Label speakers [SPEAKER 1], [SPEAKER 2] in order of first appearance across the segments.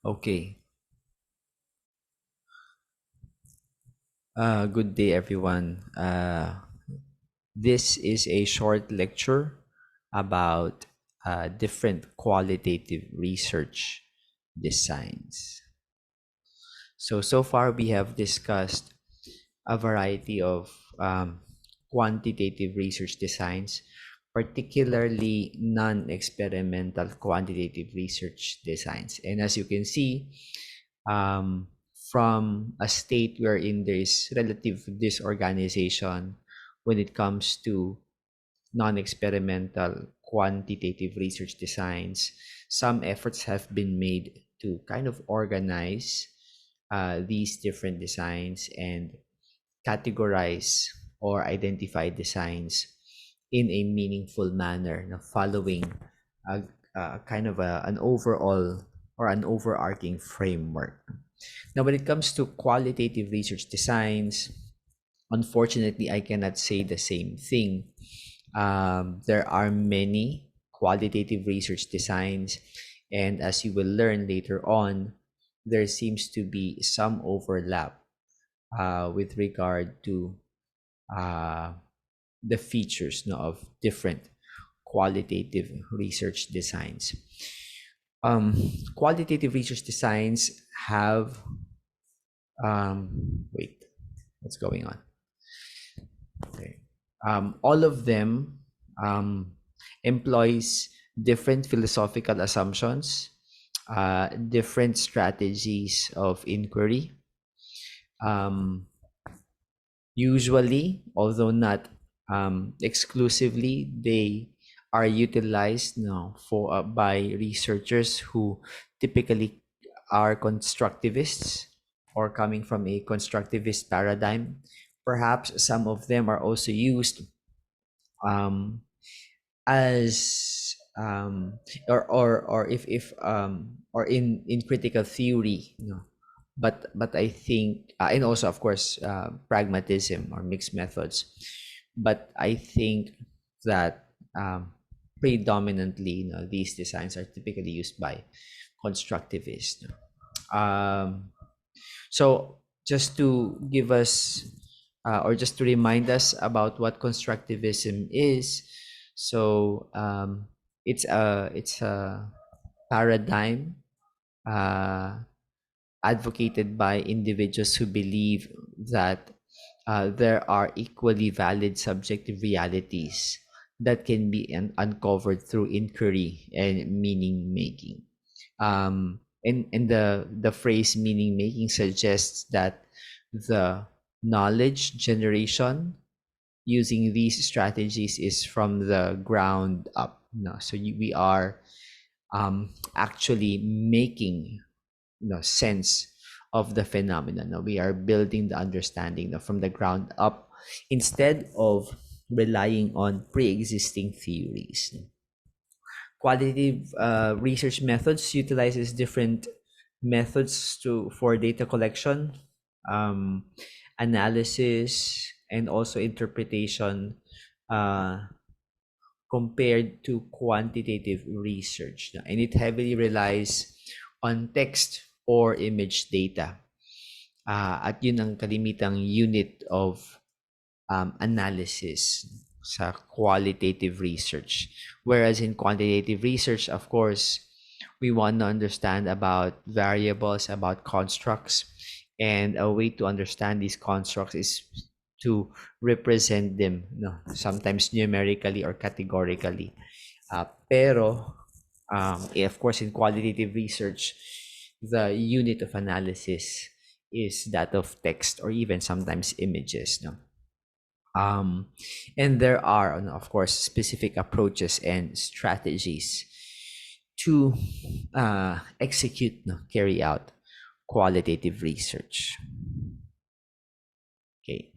[SPEAKER 1] Okay. Good day, everyone. This is a short lecture about different qualitative research designs. So far we have discussed a variety of quantitative research designs, particularly non-experimental quantitative research designs. And as you can see, um, from a state wherein there is relative disorganization when it comes to non-experimental quantitative research designs, some efforts have been made to kind of organize these different designs and categorize or identify designs in a meaningful manner, following a, a kind of an overall or an overarching framework. Now, when it comes to qualitative research designs, unfortunately, I cannot say the same thing. There are many qualitative research designs, and as you will learn later on, there seems to be some overlap with regard to uh, the features, of different qualitative research designs. Qualitative research designs have wait, what's going on? Okay. All of them employs different philosophical assumptions, different strategies of inquiry. Um, Usually, although not exclusively, they are utilized now for by researchers who typically are constructivists or coming from a constructivist paradigm. Perhaps some of them are also used um, as or if or in critical theory, but I think and also of course pragmatism or mixed methods, but I think that predominantly, these designs are typically used by constructivists. um, so just to give us or just to remind us about what constructivism is, it's a paradigm uh, advocated by individuals who believe that there are equally valid subjective realities that can be uncovered through inquiry and meaning making. And the phrase meaning making suggests that the knowledge generation using these strategies is from the ground up. So we are actually making sense of the phenomenon. We are building the understanding from the ground up instead of relying on pre-existing theories. Qualitative research methods utilizes different methods for data collection, um, analysis, and also interpretation uh, compared to quantitative research. And it heavily relies on text or image data. At yun ang kalimitang unit of analysis sa qualitative research. Whereas in quantitative research, of course, we want to understand about variables, about constructs, and a way to understand these constructs is to represent them, sometimes numerically or categorically. Pero, of course, in qualitative research, the unit of analysis is that of text or even sometimes images. No? Um, and there are, of course, specific approaches and strategies to execute, carry out qualitative research. Okay.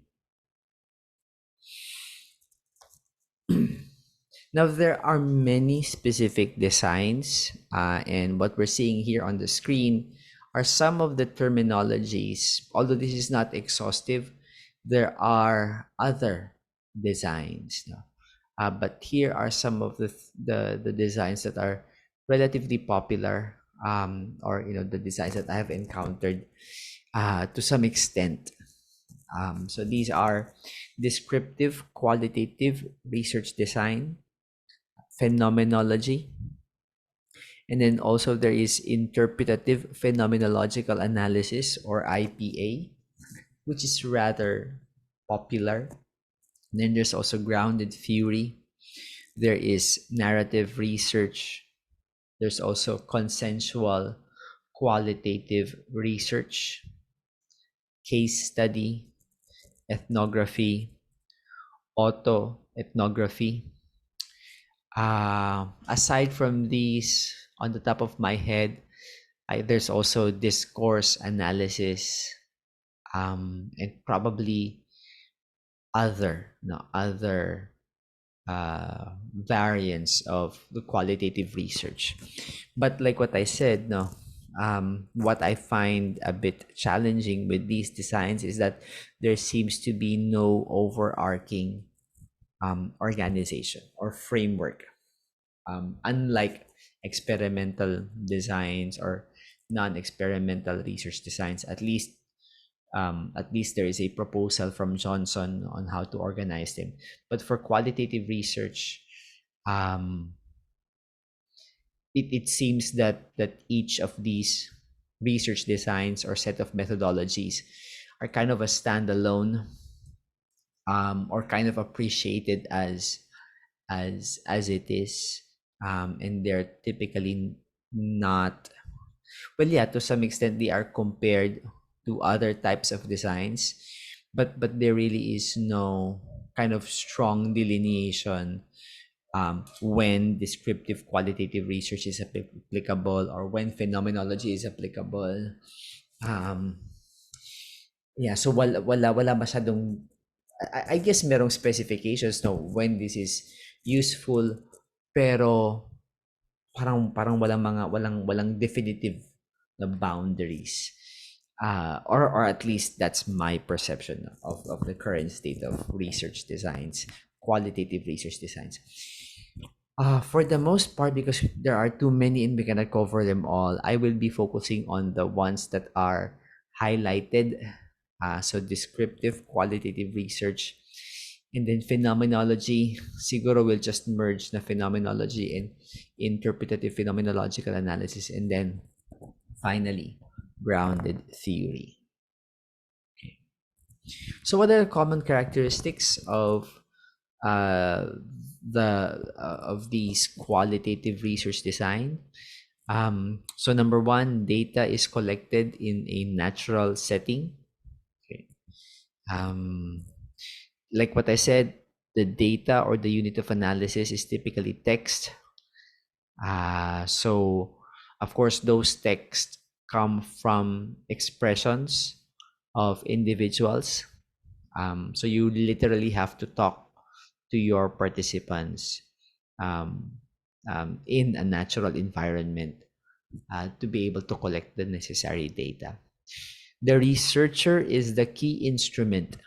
[SPEAKER 1] Now, there are many specific designs, and what we're seeing here on the screen are some of the terminologies. Although this is not exhaustive, there are other designs. No? But here are some of the designs that are relatively popular or the designs that I have encountered to some extent. So these are descriptive, qualitative research design, phenomenology, and then also there is interpretative phenomenological analysis, or IPA, which is rather popular. And then there's also grounded theory. There is narrative research. There's also consensual qualitative research, case study, ethnography, auto ethnography. Aside from these, on the top of my head, there's also discourse analysis, and probably other variants of the qualitative research. But like what I said, no, what I find a bit challenging with these designs is that there seems to be no overarching organization or framework. Unlike experimental designs or non-experimental research designs, at least there is a proposal from Johnson on how to organize them. But for qualitative research, um, it seems that each of these research designs or set of methodologies are kind of a standalone, or kind of appreciated as it is, and they're typically not, well, yeah, to some extent they are compared to other types of designs, but there really is no kind of strong delineation, when descriptive qualitative research is applicable or when phenomenology is applicable. um yeah, so wala masyadong, I guess merong specifications, no, when this is useful, pero parang walang definitive na boundaries. Or at least that's my perception of the current state of research designs, qualitative research designs. For the most part, because there are too many and we cannot cover them all, I will be focusing on the ones that are highlighted. So descriptive, qualitative research, and then phenomenology. Siguro will just merge the phenomenology and interpretative phenomenological analysis, and then finally, grounded theory. Okay. So what are the common characteristics uh, of these qualitative research design? So number one, data is collected in a natural setting. Okay. Like what I said, the data or the unit of analysis is typically text. So of course, those texts come from expressions of individuals. So you literally have to talk to your participants, um, in a natural environment, to be able to collect the necessary data. The researcher is the key instrument.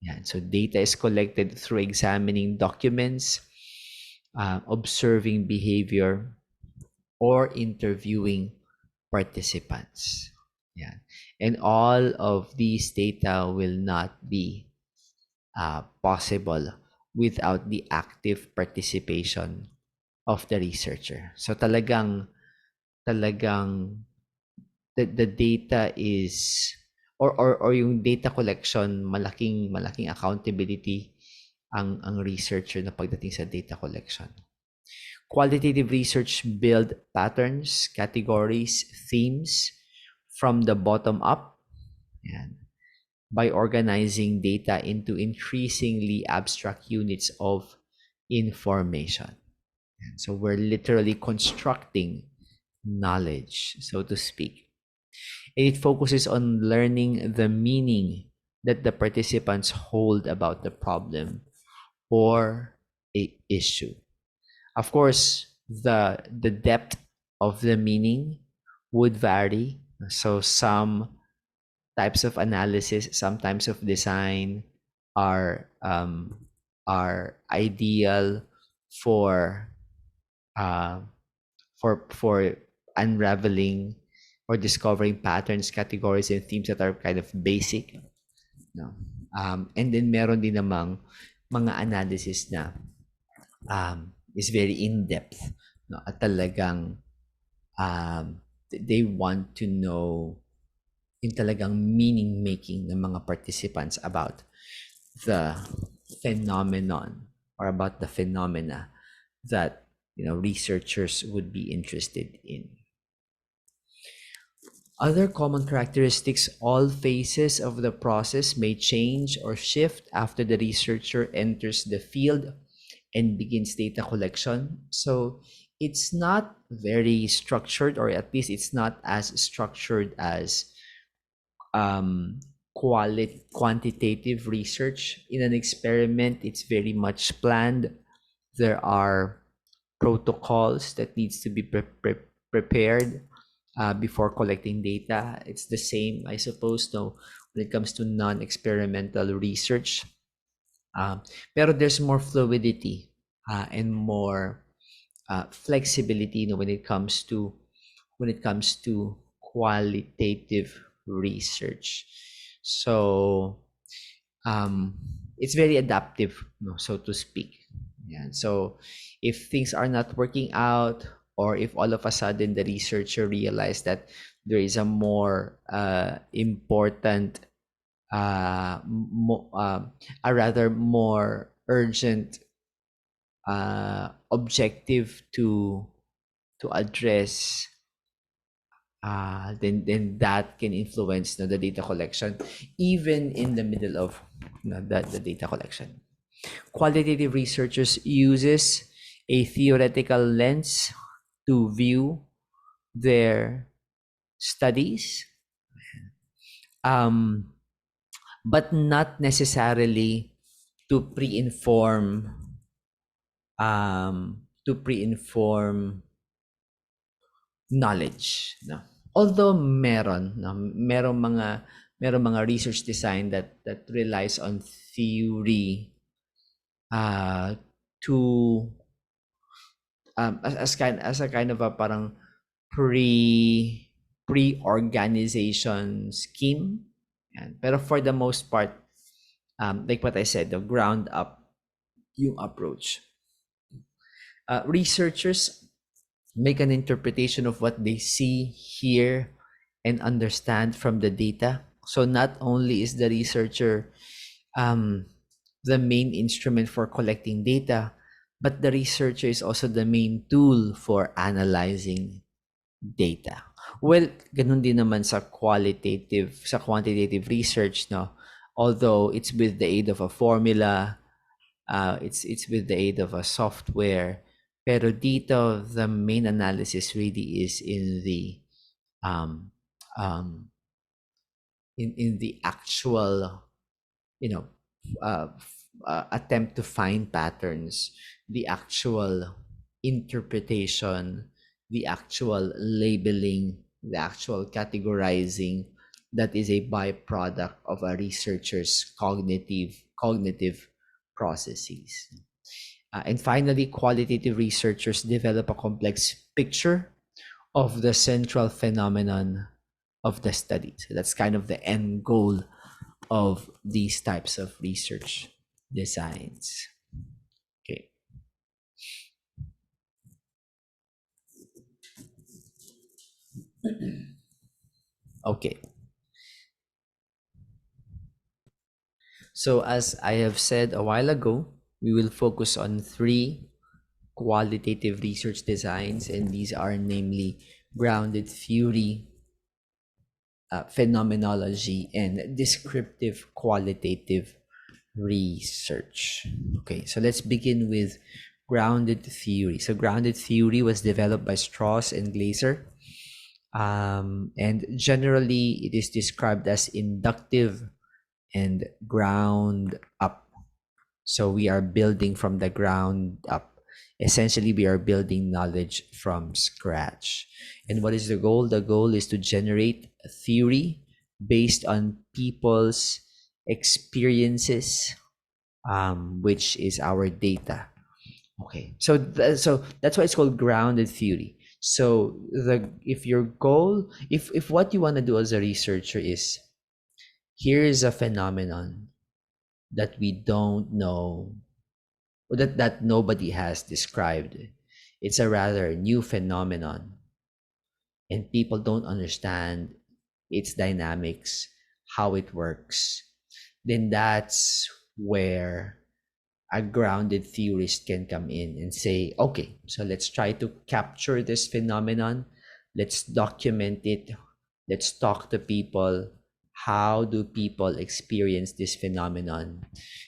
[SPEAKER 1] Yeah, so data is collected through examining documents, observing behavior, or interviewing participants. Yeah, and all of these data will not be possible without the active participation of the researcher. So talagang the data is, or yung data collection, malaking accountability ang researcher na pagdating sa data collection. Qualitative research build patterns, categories, themes from the bottom up. Yan. By organizing data into increasingly abstract units of information. So we're literally constructing knowledge, so to speak. It focuses on learning the meaning that the participants hold about the problem or a issue. Of course, the depth of the meaning would vary. So some types of analysis, some types of design are ideal for uh, for unraveling or discovering patterns, categories, and themes that are kind of basic. No? And then meron din namang mga analysis na is very in-depth. No? At talagang they want to know yung talagang meaning-making ng mga participants about the phenomenon or about the phenomena that researchers would be interested in. Other common characteristics: all phases of the process may change or shift after the researcher enters the field and begins data collection. So it's not very structured, or at least it's not as structured as quantitative research. In an experiment, it's very much planned. There are protocols that needs to be prepared before collecting data. It's the same, I suppose, no, when it comes to non-experimental research. Pero there's more fluidity and more flexibility, when it comes to qualitative research. So it's very adaptive, so to speak. Yeah. So if things are not working out, or if all of a sudden the researcher realized that there is a more important, a rather more urgent objective to address, then that can influence the data collection, even in the middle of the data collection. Qualitative researchers uses a theoretical lens to view their studies, but not necessarily to pre-inform knowledge, no? Although merong mga research design that relies on theory to as a kind of a parang pre-organization scheme. Pero for the most part, like what I said, the ground up yung approach. Researchers make an interpretation of what they see, hear, and understand from the data. So not only is the researcher the main instrument for collecting data, but the researcher is also the main tool for analyzing data. Well, ganun din naman sa quantitative research, no? Although it's with the aid of a formula, it's with the aid of a software, pero dito the main analysis really is in the in the actual attempt to find patterns, the actual interpretation, the actual labeling, the actual categorizing, that is a byproduct of a researcher's cognitive processes. And finally, qualitative researchers develop a complex picture of the central phenomenon of the study. So that's kind of the end goal of these types of research designs. Okay. Okay. So as I have said a while ago, we will focus on 3 qualitative research designs, and these are namely grounded theory, phenomenology, and descriptive qualitative research. Okay, so let's begin with grounded theory. So grounded theory was developed by Strauss and Glaser, and generally it is described as inductive and ground up. So we are building from the ground up. Essentially, we are building knowledge from scratch. And what is the goal? The goal is to generate a theory based on people's experiences, which is our data. Okay, so that's why it's called grounded theory. So the if your goal, if what you want to do as a researcher is, here is a phenomenon that we don't know, or that nobody has described. It's a rather new phenomenon, and people don't understand its dynamics, how it works. Then that's where a grounded theorist can come in and say, okay, so let's try to capture this phenomenon. Let's document it. Let's talk to people. How do people experience this phenomenon?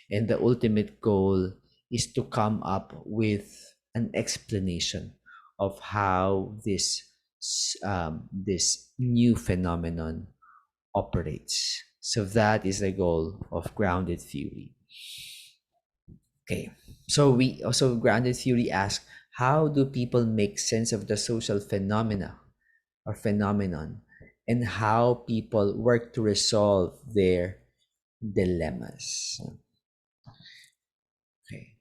[SPEAKER 1] And the ultimate goal is to come up with an explanation of how this new phenomenon operates. So that is the goal of grounded theory. Okay. So we also grounded theory asks, how do people make sense of the social phenomena or phenomenon, and how people work to resolve their dilemmas? Okay.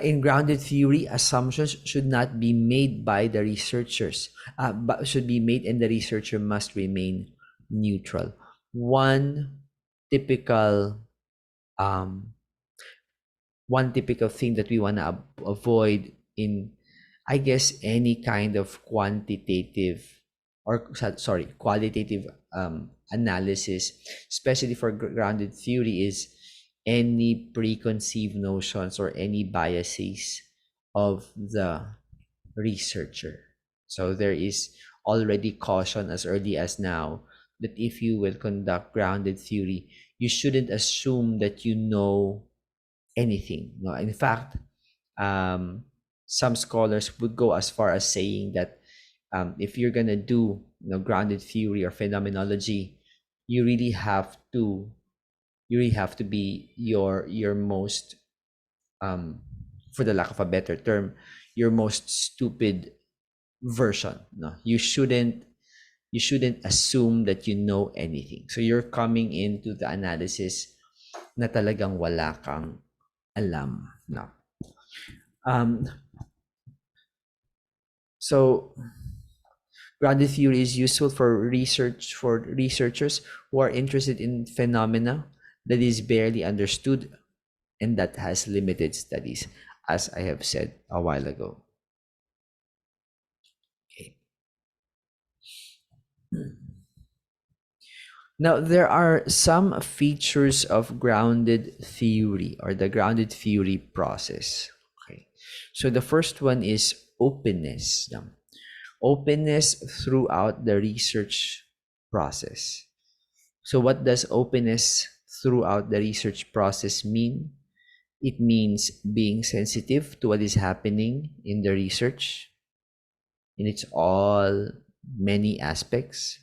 [SPEAKER 1] In grounded theory, assumptions should not be made by the researchers, but should be made, and the researcher must remain neutral. One typical um, one typical thing that we want to avoid in, I guess, any kind of qualitative analysis, especially for grounded theory, is any preconceived notions or any biases of the researcher. So there is already caution as early as now that if you will conduct grounded theory, you shouldn't assume that you know anything. No, in fact, um, some scholars would go as far as saying that if you're gonna do, grounded theory or phenomenology, you really have to be your most, for the lack of a better term, your most stupid version. No, you shouldn't assume that you know anything. So you're coming into the analysis na talagang wala kang alam. No. Um, so grounded theory is useful for researchers who are interested in phenomena that is barely understood and that has limited studies, as I have said a while ago. Okay. Now, there are some features of grounded theory or the grounded theory process. Okay. So the first one is openness. Openness throughout the research process. So what does openness throughout the research process mean? It means being sensitive to what is happening in the research in its all many aspects.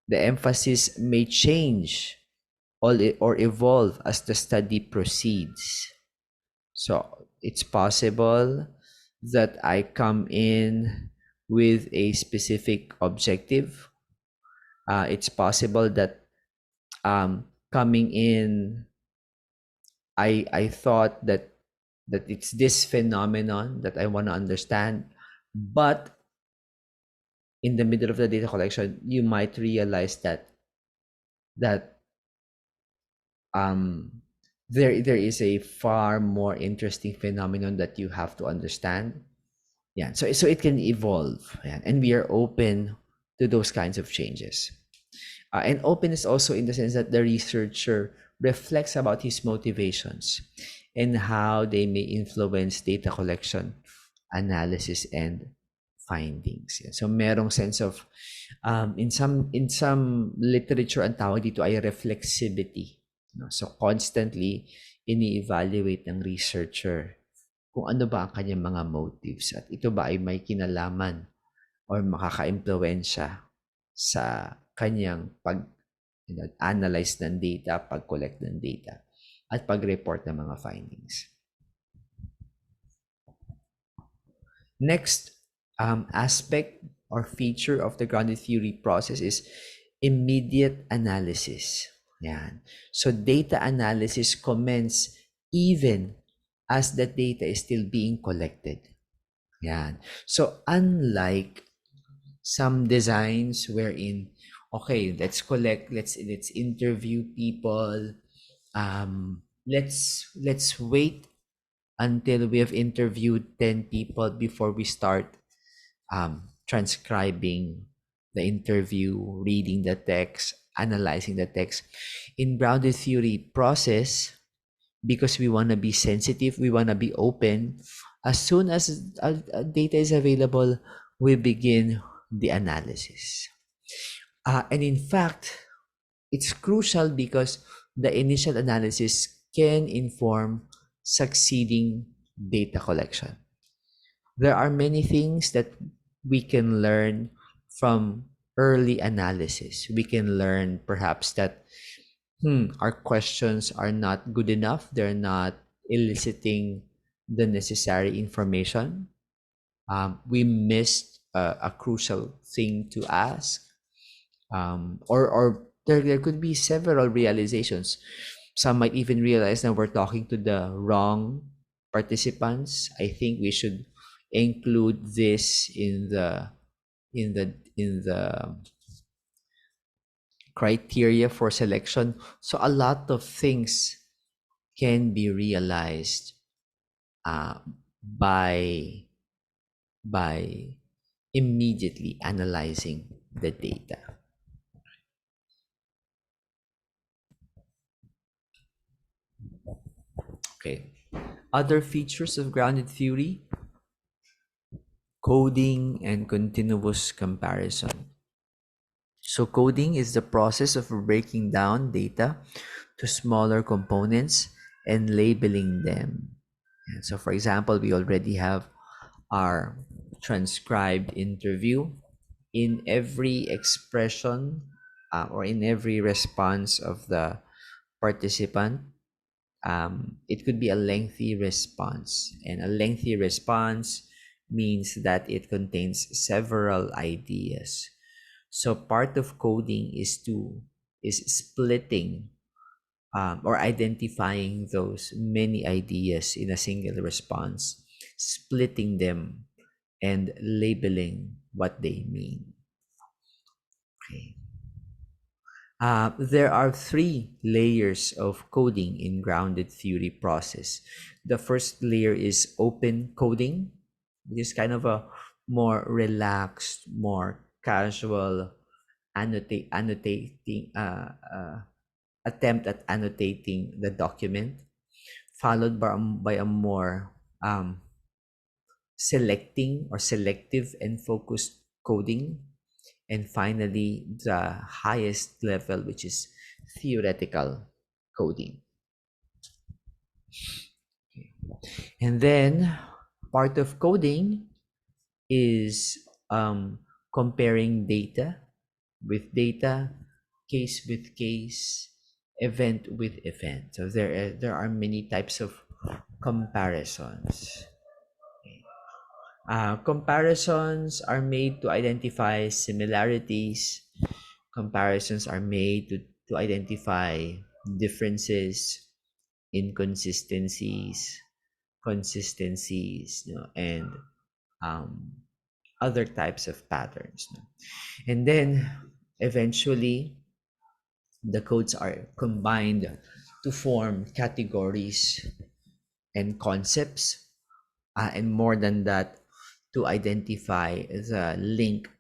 [SPEAKER 1] The emphasis may change or evolve as the study proceeds. So it's possible that I come in with a specific objective. It's possible that coming in, I thought that it's this phenomenon that I want to understand, but in the middle of the data collection, you might realize that um, there is a far more interesting phenomenon that you have to understand. Yeah, so it can evolve, yeah, and we are open to those kinds of changes. And openness also in the sense that the researcher reflects about his motivations and how they may influence data collection, analysis, and findings. Yeah. So merong sense of, in some literature, ang tawag dito ay reflexivity. No? So constantly ini-evaluate ng researcher kung ano ba ang kanyang mga motives at ito ba ay may kinalaman or makaka-impluwensya sa kanyang pag-analyze ng data, pag-collect ng data, at pag-report ng mga findings. Next aspect or feature of the grounded theory process is immediate analysis. Yan. So data analysis commence even as the data is still being collected. Yan. So unlike some designs wherein, okay, let's interview people, let's wait until we have interviewed 10 people before we start transcribing the interview, reading the text, analyzing the text. In grounded theory process, because we want to be sensitive, we want to be open, as soon as data is available, we begin the analysis. And in fact, it's crucial because the initial analysis can inform succeeding data collection. There are many things that we can learn from early analysis. We can learn perhaps that our questions are not good enough, they're not eliciting the necessary information. We missed a crucial thing to ask, or there could be several realizations. Some might even realize that we're talking to the wrong participants. I think we should include this in the criteria for selection. So a lot of things can be realized uh, by by immediately analyzing the data. Okay. Other features of grounded theory: coding and continuous comparison. So coding is the process of breaking down data to smaller components and labeling them. And so for example, we already have our transcribed interview. In every expression or in every response of the participant, it could be a lengthy response, and a lengthy response means that it contains several ideas. So part of coding is splitting or identifying those many ideas in a single response, splitting them and labeling what they mean. Okay. There are three layers of coding in grounded theory process. The first layer is open coding, which is kind of a more relaxed, more casual annotating attempt at annotating the document, followed by a more selecting or selective and focused coding, and finally the highest level, which is theoretical coding. And then part of coding is comparing data with data, case with case, event with event. So there are many types of comparisons. Comparisons are made to identify similarities. Comparisons are made to identify differences, inconsistencies, consistencies, and um, other types of patterns. And then eventually, the codes are combined to form categories and concepts, and more than that, to identify the link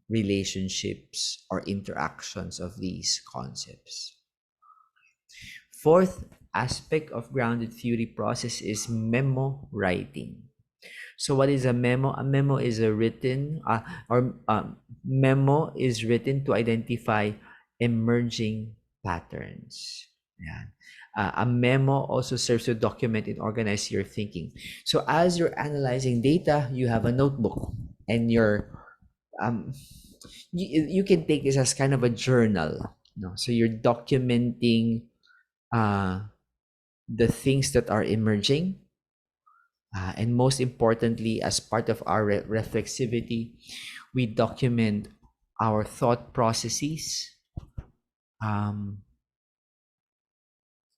[SPEAKER 1] relationships or interactions of these concepts. Fourth aspect of grounded theory process is memo writing. So what is a memo? A memo is a written or memo is written to identify emerging patterns. Yeah. A memo also serves to document and organize your thinking. So as you're analyzing data, you have a notebook, and um, you can take this as kind of a journal. So you're documenting uh, the things that are emerging, and most importantly, as part of our reflexivity, we document our thought processes, um,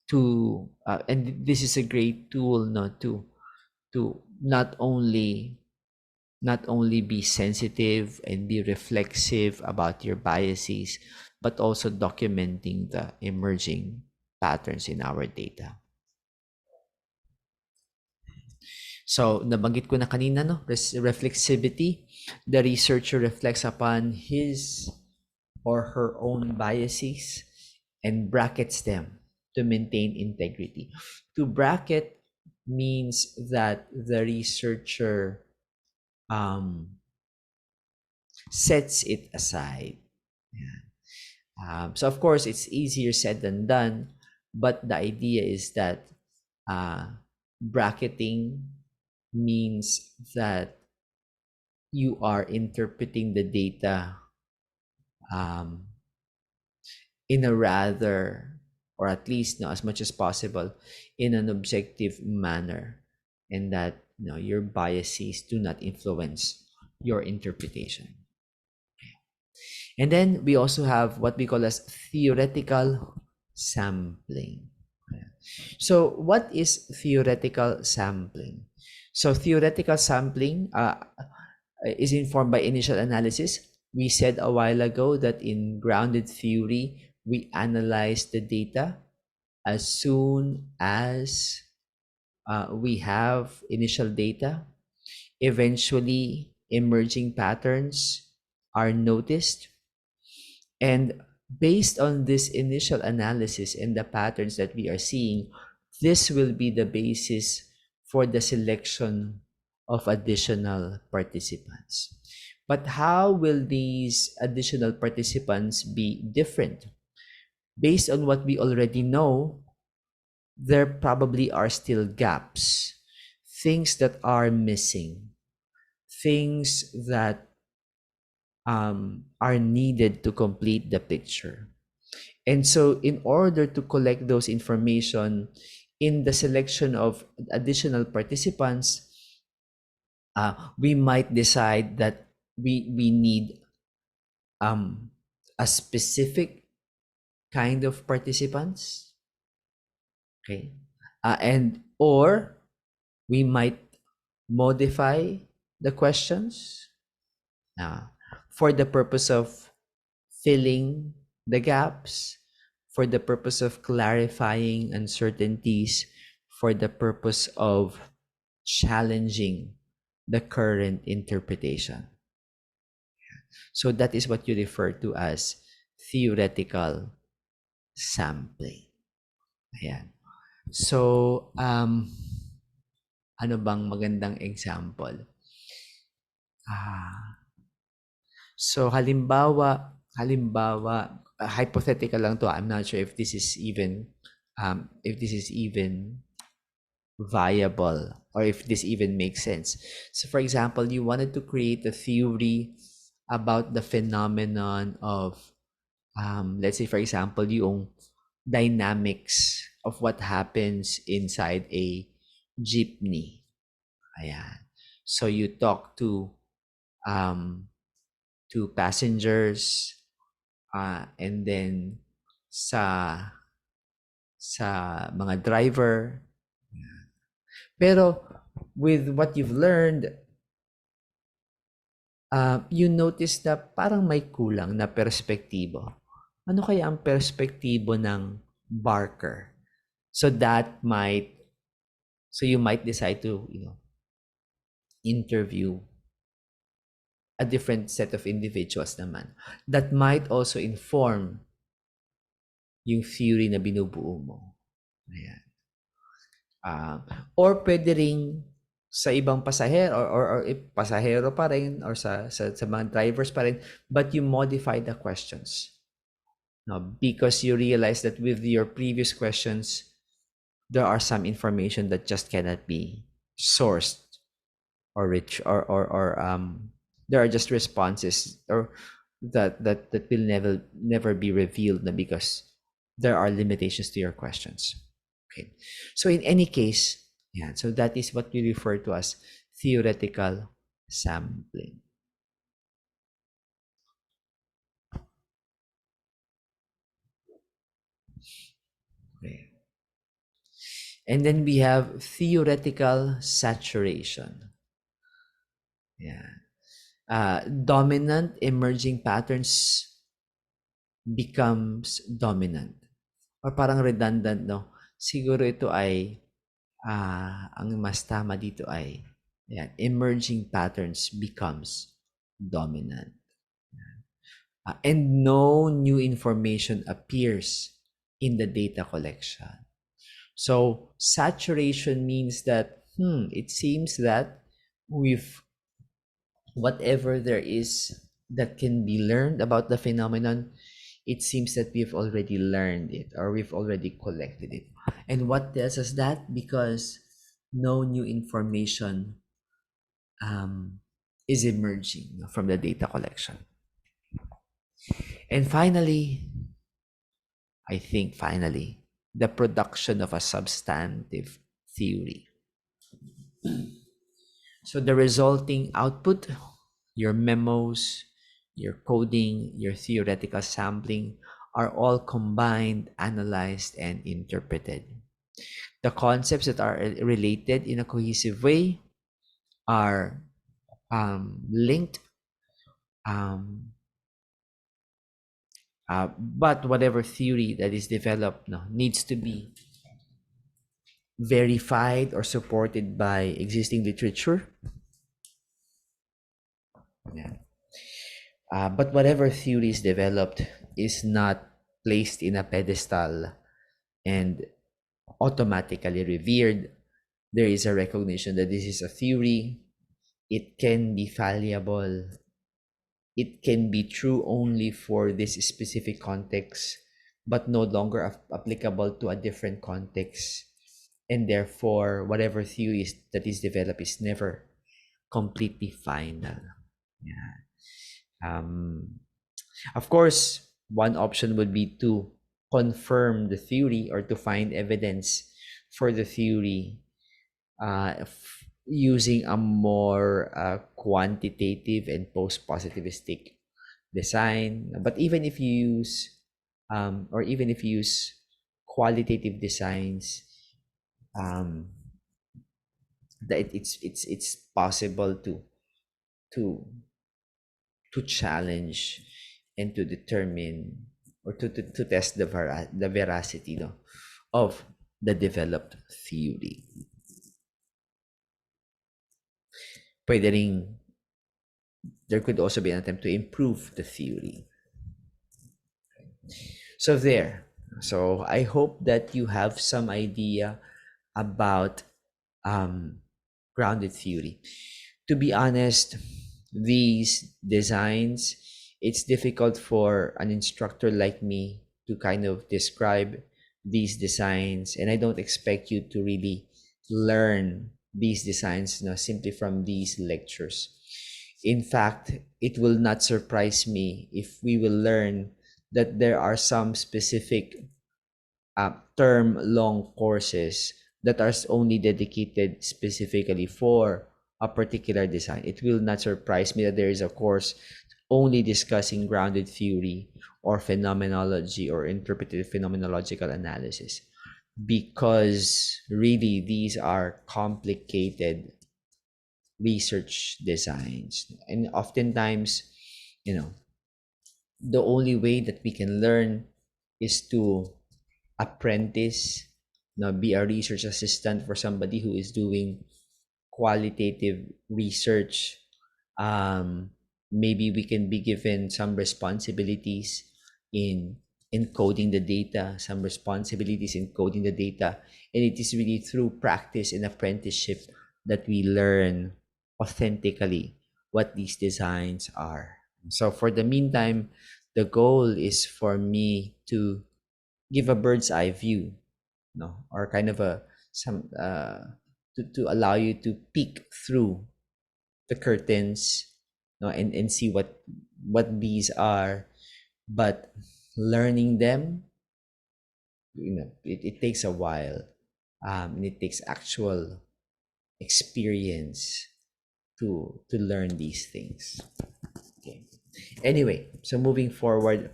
[SPEAKER 1] and this is a great tool, to not only not only be sensitive and be reflexive about your biases, but also documenting the emerging patterns in our data. So, nabanggit ko na kanina, no? Reflexivity. The researcher reflects upon his or her own biases and brackets them to maintain integrity. To bracket means that the researcher sets it aside. Yeah. So of course, it's easier said than done, but the idea is that bracketing means that you are interpreting the data um, in a rather, or at least, as much as possible, in an objective manner, and that your biases do not influence your interpretation. And then we also have what we call as theoretical sampling. So what is theoretical sampling? So theoretical sampling is informed by initial analysis. We said a while ago that in grounded theory, we analyze the data as soon as we have initial data. Eventually, emerging patterns are noticed. And based on this initial analysis and the patterns that we are seeing, this will be the basis for the selection of additional participants. But how will these additional participants be different? Based on what we already know, there probably are still gaps, things that are missing, things that are needed to complete the picture. And so in order to collect those information in the selection of additional participants, we might decide that we need a specific kind of participants, okay? And or we might modify the questions for the purpose of filling the gaps, for the purpose of clarifying uncertainties, for the purpose of challenging the current interpretation. So that is what you refer to as theoretical sampling. Ayan. So, ano bang magandang example? So halimbawa, hypothetical lang to. I'm not sure if this is even viable or if this even makes sense. So for example, you wanted to create a theory about the phenomenon of let's say for example, yung dynamics of what happens inside a jeepney. Ayan. So you talk um to passengers, and then sa mga driver. Pero with what you've learned, you notice na parang may kulang na perspektibo. Ano kaya ang perspektibo ng Barker? So you might decide to, interview a different set of individuals naman that might also inform yung theory na binubuo mo. Ayan. Or pwede ring sa ibang pasahero or pasahero pa rin or sa mga drivers pa rin, but you modify the questions. No, because you realize that with your previous questions, there are some information that just cannot be sourced or rich or there are just responses or that will never be revealed because there are limitations to your questions. Okay, so in any case, yeah, so that is what we refer to as theoretical sampling. Okay. And then we have theoretical saturation. Yeah. Dominant emerging patterns becomes dominant. Or parang redundant, no? Siguro ito ay, ang mas tama dito ay, yan, emerging patterns becomes dominant. And no new information appears in the data collection. So saturation means that it seems that with whatever there is that can be learned about the phenomenon, it seems that we've already learned it or we've already collected it. And what tells us that? Because no new information is emerging from the data collection. And finally, I think finally, the production of a substantive theory. So the resulting output, your memos, your coding, your theoretical sampling are all combined, analyzed, and interpreted. The concepts that are related in a cohesive way are linked, but whatever theory that is developed needs to be verified or supported by existing literature. Yeah. But whatever theory is developed is not placed in a pedestal and automatically revered. There is a recognition that this is a theory. It can be fallible. It can be true only for this specific context, but no longer applicable to a different context. And therefore, whatever theory that is developed is never completely final. Yeah. Of course, one option would be to confirm the theory or to find evidence for the theory using a more quantitative and post-positivistic design. But even if you use or even if you use qualitative designs, that it's possible to to challenge and to determine or to test the veracity of the developed theory. Pwede ring, there could also be an attempt to improve the theory. So there. So I hope that you have some idea about grounded theory. To be honest, these designs, it's difficult for an instructor like me to kind of describe these designs, and I don't expect you to really learn these designs simply from these lectures. In fact, it will not surprise me if we will learn that there are some specific term long courses that are only dedicated specifically for a particular design. It will not surprise me that there is a course only discussing grounded theory or phenomenology or interpretive phenomenological analysis, because really these are complicated research designs. And oftentimes, the only way that we can learn is to apprentice, be a research assistant for somebody who is doing qualitative research. Maybe we can be given some responsibilities in encoding the data, some responsibilities in coding the data. And it is really through practice and apprenticeship that we learn authentically what these designs are. So for the meantime, the goal is for me to give a bird's eye view, or kind of a some to allow you to peek through the curtains, and see what these are. But learning them, it takes a while, and it takes actual experience to learn these things. Okay. Anyway, so moving forward,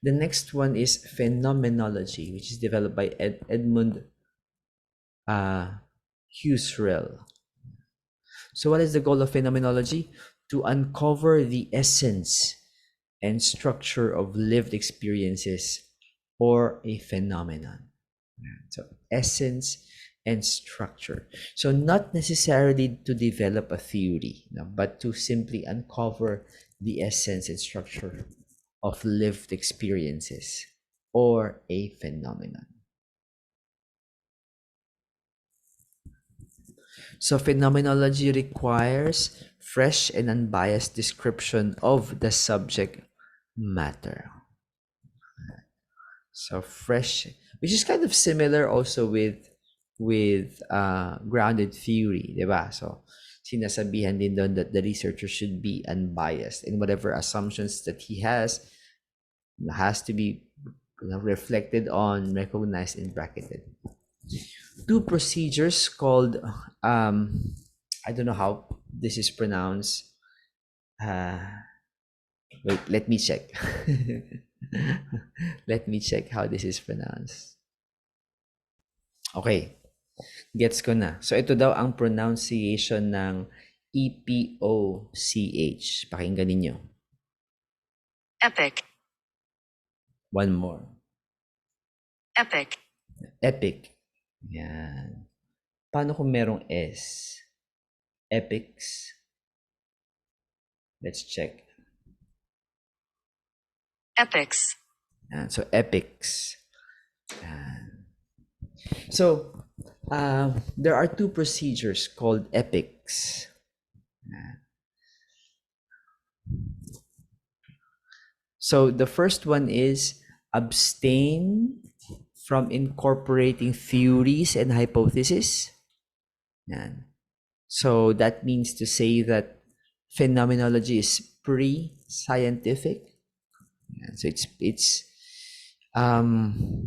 [SPEAKER 1] the next one is phenomenology, which is developed by Edmund Husserl. So what is the goal of phenomenology? To uncover the essence and structure of lived experiences or a phenomenon. So essence and structure. So not necessarily to develop a theory, but to simply uncover the essence and structure of lived experiences or a phenomenon. So phenomenology requires fresh and unbiased description of the subject matter. So fresh, which is kind of similar also with grounded theory, di ba? So sinasabihan din doon that the researcher should be unbiased in whatever assumptions that he has to be reflected on, recognized, and bracketed. Two procedures called I don't know how this is pronounced. Uh, Wait, let me check. Let me check how this is pronounced. Okay, gets ko na. So ito daw ang pronunciation ng EPOCH. Pakinggan ninyo.
[SPEAKER 2] Epic.
[SPEAKER 1] One more.
[SPEAKER 2] Epic.
[SPEAKER 1] Epic. Yan. Paano kung merong S? Epics. Let's check.
[SPEAKER 2] Epics.
[SPEAKER 1] Yan. So epics. Yan. So there are two procedures called epics. So the first one is abstain from incorporating theories and hypotheses. Yan. So that means to say that phenomenology is pre-scientific. Yan. So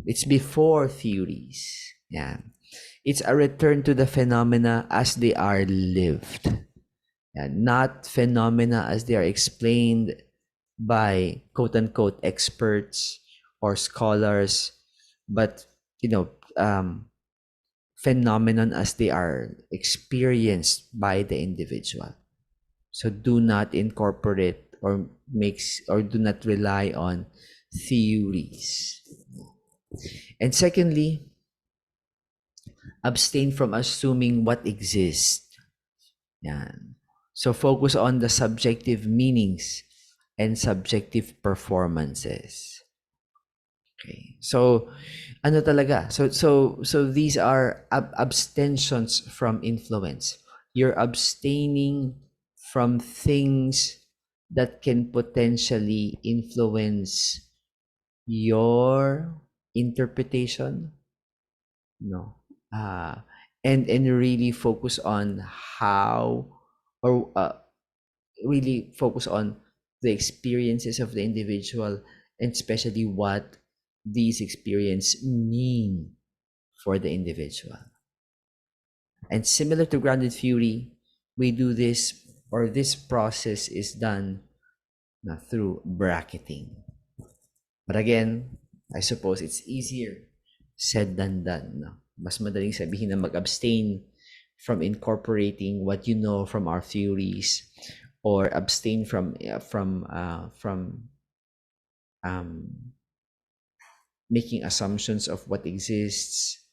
[SPEAKER 1] it's before theories. Yan. It's a return to the phenomena as they are lived. Yan. Not phenomena as they are explained by quote-unquote experts or scholars, but phenomenon as they are experienced by the individual. So do not incorporate or do not rely on theories. And secondly, abstain from assuming what exists. Yan. So focus on the subjective meanings and subjective performances. Okay. So ano talaga? So these are abstentions from influence. You're abstaining from things that can potentially influence your interpretation, no. And really focus on how or really focus on the experiences of the individual, and especially what these experiences mean for the individual. And similar to grounded theory, we do this, or this process is done through bracketing. But again, I suppose it's easier said than done. No? Mas madaling sabihin na mag-abstain from incorporating what you know from our theories, or abstain from making assumptions of what exists.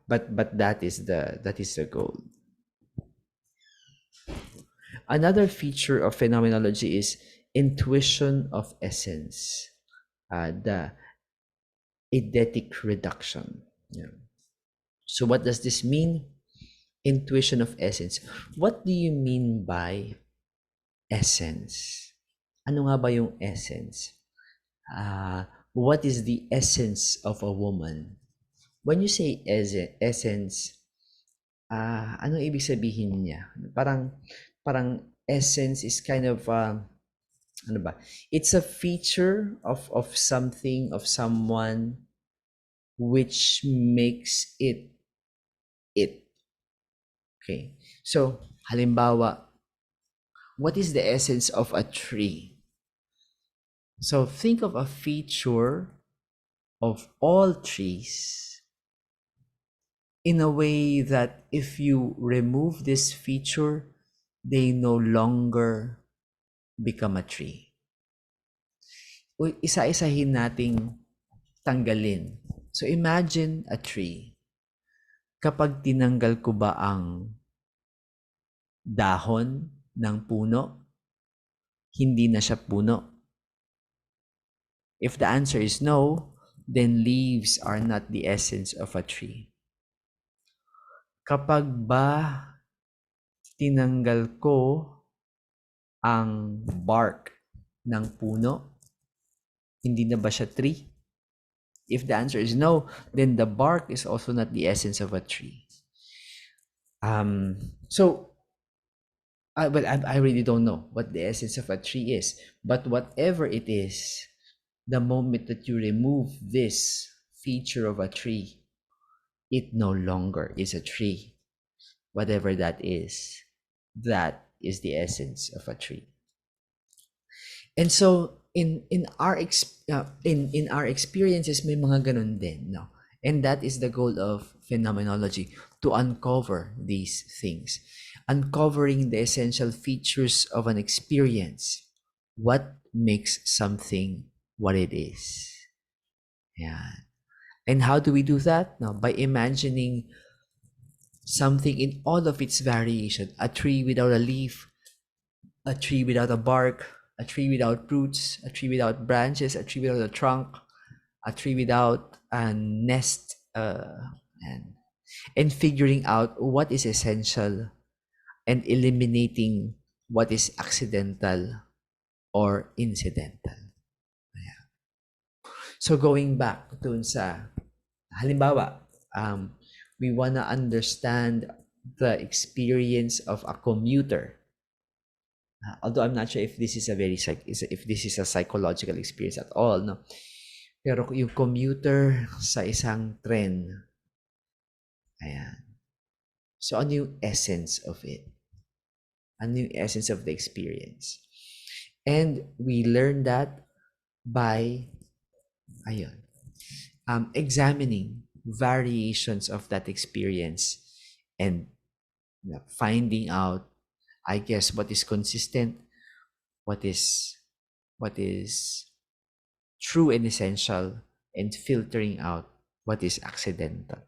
[SPEAKER 1] But that is the goal. Another feature of phenomenology is intuition of essence, the eidetic reduction. Yeah. So what does this mean? Intuition of essence. What do you mean by essence? Ano nga ba yung essence? What is the essence of a woman? When you say essence, ano ibig sabihin niya? Parang essence is kind of ano ba? It's a feature of something, of someone, which makes it. Okay. So, halimbawa, what is the essence of a tree? So, think of a feature of all trees in a way that if you remove this feature, they no longer become a tree. Isa-isahin nating tanggalin. So imagine a tree. Kapag tinanggal ko ba ang dahon ng puno, hindi na siya puno. If the answer is no, then leaves are not the essence of a tree. Kapag ba tinanggal ko ang bark ng puno, hindi na ba siya tree? If the answer is no, then the bark is also not the essence of a tree. So, I really don't know what the essence of a tree is. But whatever it is, the moment that you remove this feature of a tree, it no longer is a tree. Whatever that is the essence of a tree. And so in our in our experiences may mga ganun din, no? And that is the goal of phenomenology, to uncover these things, uncovering the essential features of an experience. What makes something what it is? Yeah. And how do we do that? No, by imagining something in all of its variation. A tree without a leaf, a tree without a bark, a tree without roots, a tree without branches, a tree without a trunk, a tree without a nest, and figuring out what is essential and eliminating what is accidental or incidental. So going back dun sa halimbawa, we wanna understand the experience of a commuter. Although I'm not sure if this is if this is a psychological experience at all, no. Pero yung commuter sa isang tren, ayan. So ano yung essence of it? Ano yung essence of the experience? And we learn that by examining variations of that experience and finding out, I guess, what is consistent, what is true and essential, and filtering out what is accidental.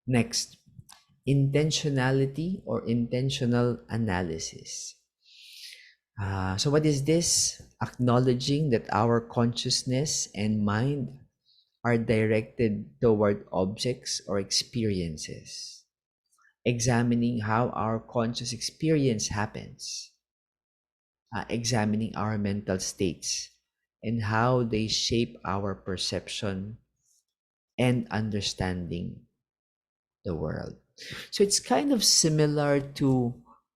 [SPEAKER 1] Next, intentionality or intentional analysis. So what is this? Acknowledging that our consciousness and mind are directed toward objects or experiences. Examining how our conscious experience happens. Examining our mental states and how they shape our perception and understanding the world. So it's kind of similar to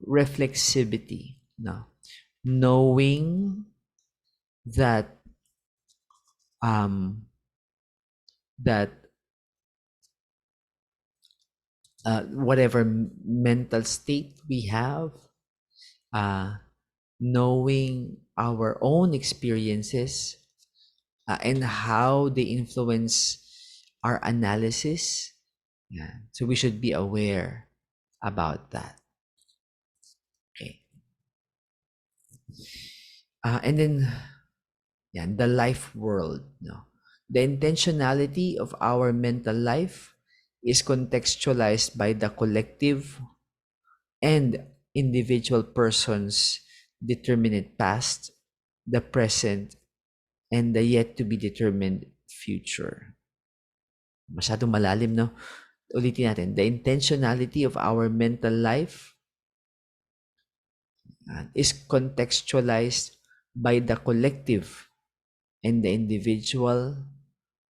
[SPEAKER 1] reflexivity, no? Knowing that that whatever mental state we have, knowing our own experiences and how they influence our analysis. Yeah. So we should be aware about that. Okay. And then, yeah, the life world. No, the intentionality of our mental life is contextualized by the collective and individual person's determinate past, the present, and the yet to be determined future. Masyadong malalim, no? Ulitin natin. The intentionality of our mental life is contextualized by the collective and the individual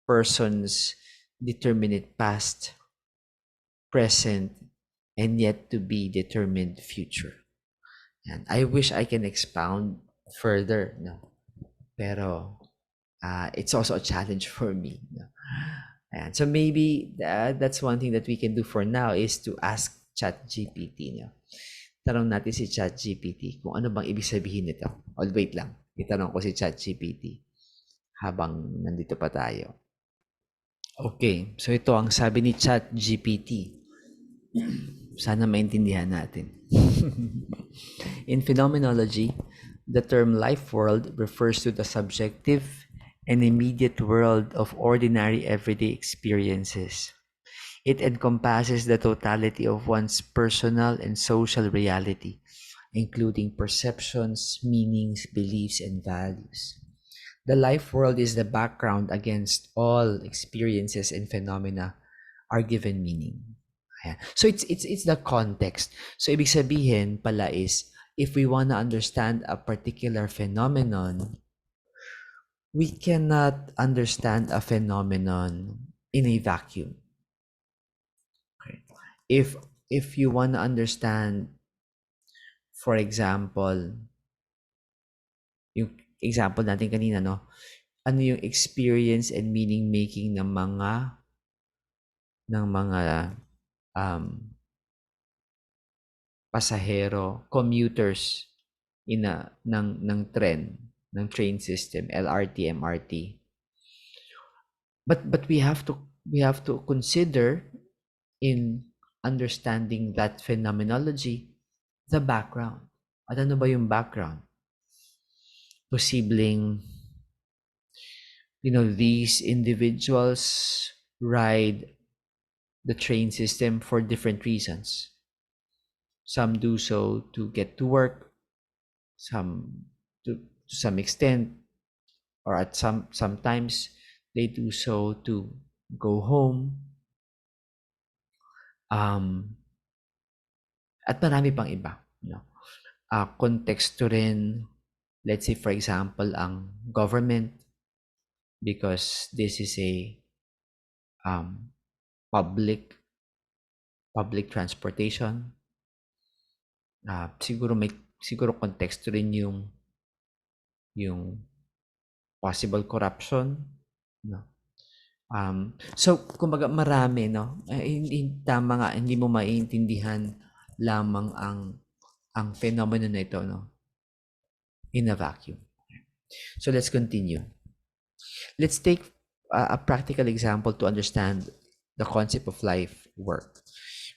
[SPEAKER 1] person's determinate past, present, and yet to be determined future. And I wish I can expound further, no? Pero it's also a challenge for me. No? And so maybe that's one thing that we can do for now is to ask ChatGPT. No? Tanong natin si ChatGPT kung ano bang ibig sabihin nito. Oh, wait lang. Itanong ko si ChatGPT habang nandito pa tayo. Okay, so ito ang sabi ni ChatGPT. Sana maintindihan natin. In phenomenology, the term life world refers to the subjective and immediate world of ordinary everyday experiences. It encompasses the totality of one's personal and social reality, including perceptions, meanings, beliefs, and values. The life world is the background against all experiences and phenomena are given meaning. Ayan. So it's the context. So ibig sabihin pala is if we want to understand a particular phenomenon, we cannot understand a phenomenon in a vacuum. Okay. If you want to understand, for example, yung example natin kanina, no? Ano yung experience and meaning making ng mga um, pasahero, commuters ng tren, ng train system, LRT, MRT. But we have to consider in understanding that phenomenology the background. At ano ba yung background? Posibleng these individuals ride the train system for different reasons. Some do so to get to work, some to some extent, or at sometimes they do so to go home. At marami pang iba. Konteksto rin, let's say for example, ang government, because this is a um, public transportation. Siguro konteksto rin yung possible corruption, no. So kumbaga marami, no. Hindi tama nga, hindi mo maiintindihan lamang ang phenomenon na ito, no, in a vacuum. So let's continue. Let's take a practical example to understand the concept of life work.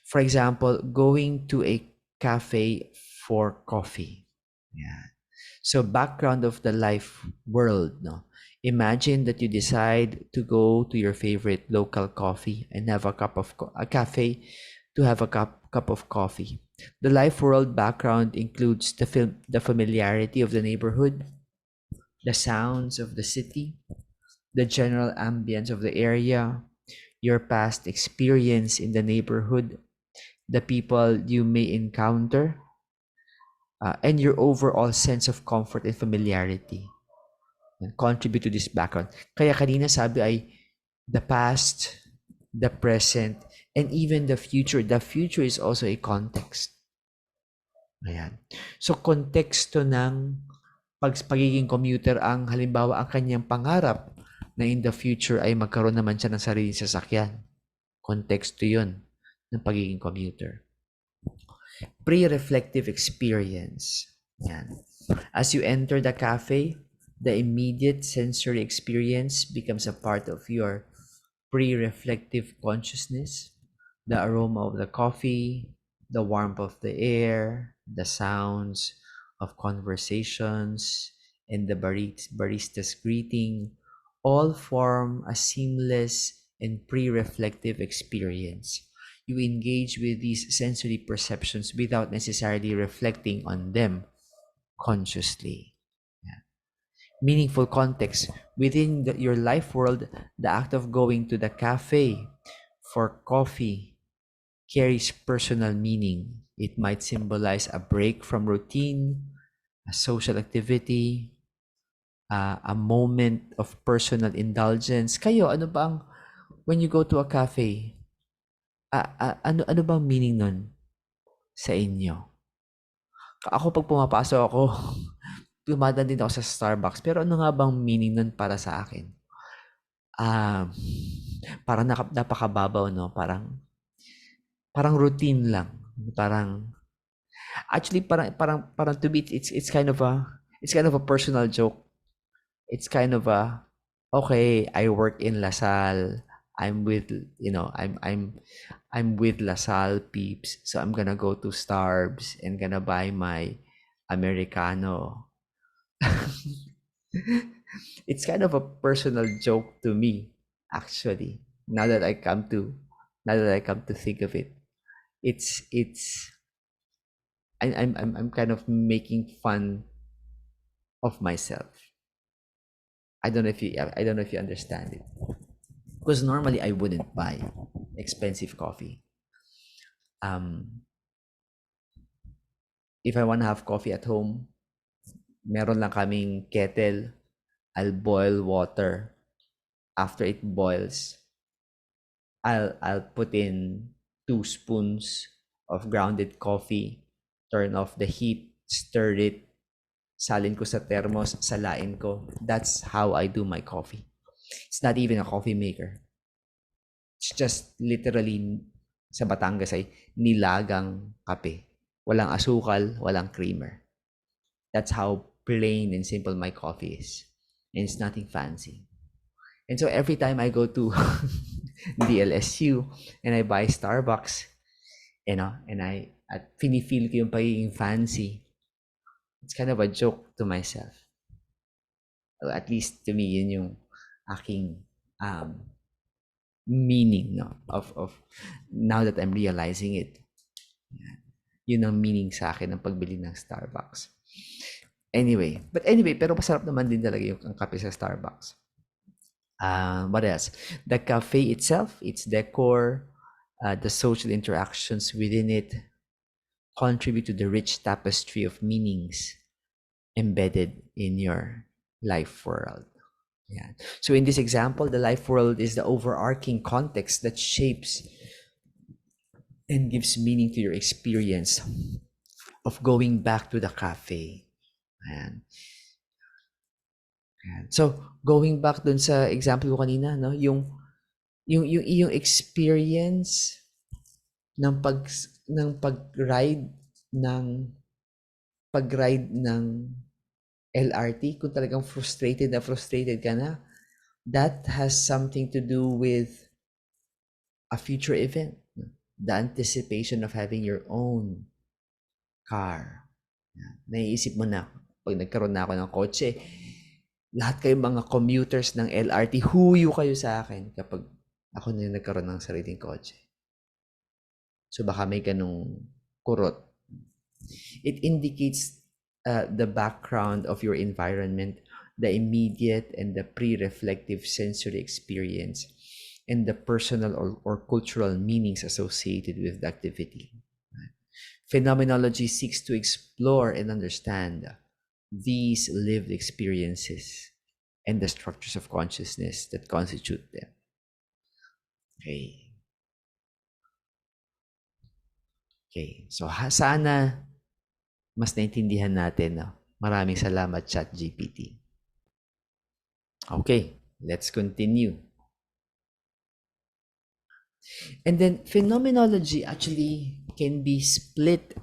[SPEAKER 1] For example, going to a cafe for coffee. Yeah. So background of the life world, no. Imagine that you decide to go to your favorite local coffee and have a cafe to have a cup of coffee. The life world background includes the familiarity of the neighborhood, the sounds of the city, the general ambience of the area, your past experience in the neighborhood, the people you may encounter, and your overall sense of comfort and familiarity and contribute to this background. Kaya kanina sabi ay the past, the present, and even the future. The future is also a context. Ayan. So, konteksto ng pagiging commuter ang halimbawa ang kanyang pangarap na in the future ay magkaroon naman siya ng sariling sasakyan. Konteksto yun ng pagiging commuter. Pre-reflective experience. Yan. As you enter the cafe, the immediate sensory experience becomes a part of your pre-reflective consciousness. The aroma of the coffee, the warmth of the air, the sounds of conversations, and the barista's greeting all form a seamless and pre-reflective experience. You engage with these sensory perceptions without necessarily reflecting on them consciously. Yeah. Meaningful context. Within your life world, the act of going to the cafe for coffee carries personal meaning. It might symbolize a break from routine, a social activity, a moment of personal indulgence. Kayo, ano bang, when you go to a cafe, ano bang meaning nun sa inyo? Ako pag pumapasok ako, dumadaan din ako sa Starbucks. Pero ano nga bang meaning nun para sa akin? Parang napakababaw, no? Parang routine lang. Parang Actually, parang to me, it's kind of a personal joke. It's kind of a, okay, I work in LaSalle. I'm with, I'm with LaSalle peeps. So I'm gonna go to Starbucks and gonna buy my Americano. It's kind of a personal joke to me, actually. Now that I come to think of it, it's I'm kind of making fun of myself. I don't know if you understand it. Because normally I wouldn't buy expensive coffee. Um, if I want to have coffee at home, meron lang kaming kettle. I'll boil water. After it boils, I'll put in 2 spoons of grounded coffee. Turn off the heat, stir it, salin ko sa thermos, salain ko. That's how I do my coffee. It's not even a coffee maker. It's just literally sa Batangas ay nilagang kape. Walang asukal, walang creamer. That's how plain and simple my coffee is. And it's nothing fancy. And so every time I go to DLSU and I buy Starbucks, and I at feel ko yung pagiging fancy, it's kind of a joke to myself. Or at least to me, yun yung aking um, meaning, no, of now that I'm realizing it. Yun ang meaning sa akin ng pagbili ng Starbucks. Anyway, pero masarap naman din talaga yung ang kape sa Starbucks. What else? The cafe itself, its decor, the social interactions within it contribute to the rich tapestry of meanings embedded in your life world. Yeah. So in this example, the life world is the overarching context that shapes and gives meaning to your experience of going back to the cafe. Ayan. Ayan. So, going back dun sa example ko kanina, no, yung experience ng pag-ride ng LRT, kung talagang frustrated ka na, that has something to do with a future event. The anticipation of having your own car. Naiisip mo na, pag nagkaroon na ako ng kotse, lahat kayong mga commuters ng LRT, huyo kayo sa akin kapag ako na yung nagkaroon ng sariling kotse. So baka may ganung kurot. It indicates the background of your environment, the immediate and the pre-reflective sensory experience, and the personal or cultural meanings associated with the activity. Phenomenology seeks to explore and understand these lived experiences and the structures of consciousness that constitute them. Okay. Okay. So sana mas naintindihan natin. No? Maraming salamat, ChatGPT. Okay, let's continue. And then phenomenology actually can be split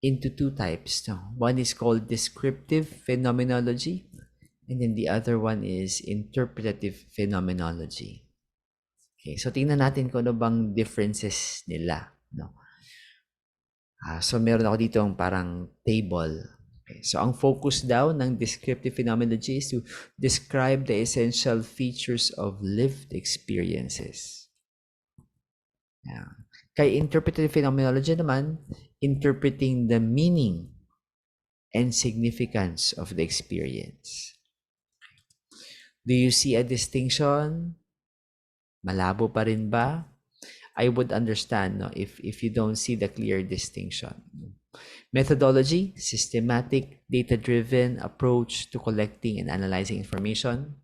[SPEAKER 1] into two types. No? One is called descriptive phenomenology, and then the other one is interpretative phenomenology. Okay, so tingnan natin kung ano bang differences nila. No? So meron ako dito ang parang table. Okay, so ang focus daw ng descriptive phenomenology is to describe the essential features of lived experiences. Yeah. Kay interpretative phenomenology naman, interpreting the meaning and significance of the experience. Do you see a distinction? Malabo pa rin ba? I would understand no, if you don't see the clear distinction. Methodology, systematic, data-driven approach to collecting and analyzing information.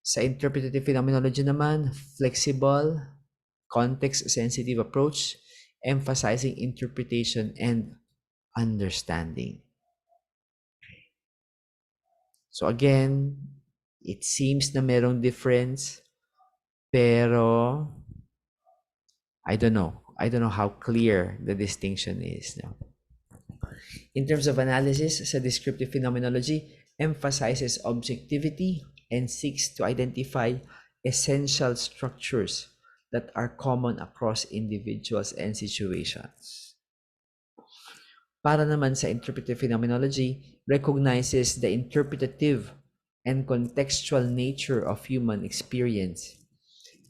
[SPEAKER 1] Sa interpretative phenomenology naman, flexible, context-sensitive approach, emphasizing interpretation and understanding. So again, it seems na merong difference, pero I don't know. I don't know how clear the distinction is. No? In terms of analysis, sa descriptive phenomenology emphasizes objectivity and seeks to identify essential structures that are common across individuals and situations. Para naman sa interpretive phenomenology, recognizes the interpretative and contextual nature of human experience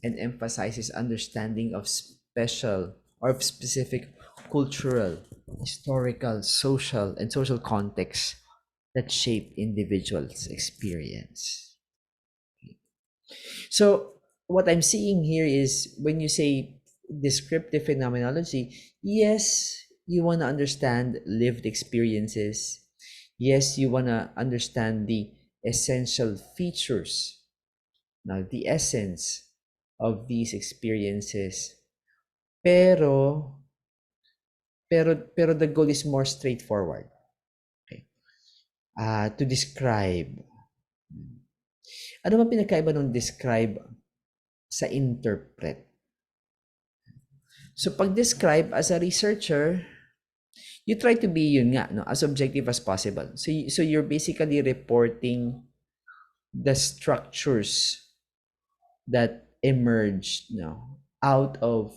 [SPEAKER 1] and emphasizes understanding of special or of specific cultural, historical, social contexts that shape individuals' experience. So what I'm seeing here is when you say descriptive phenomenology, yes, you want to understand lived experiences. Yes, you want to understand the essential features, now the essence of these experiences. Pero pero the goal is more straightforward. Okay. To describe. Ano ba pinagkaiba ng describe sa interpret? So pag describe as a researcher, you try to be yun nga, no, as objective as possible. So you're basically reporting the structures that emerged, no, out of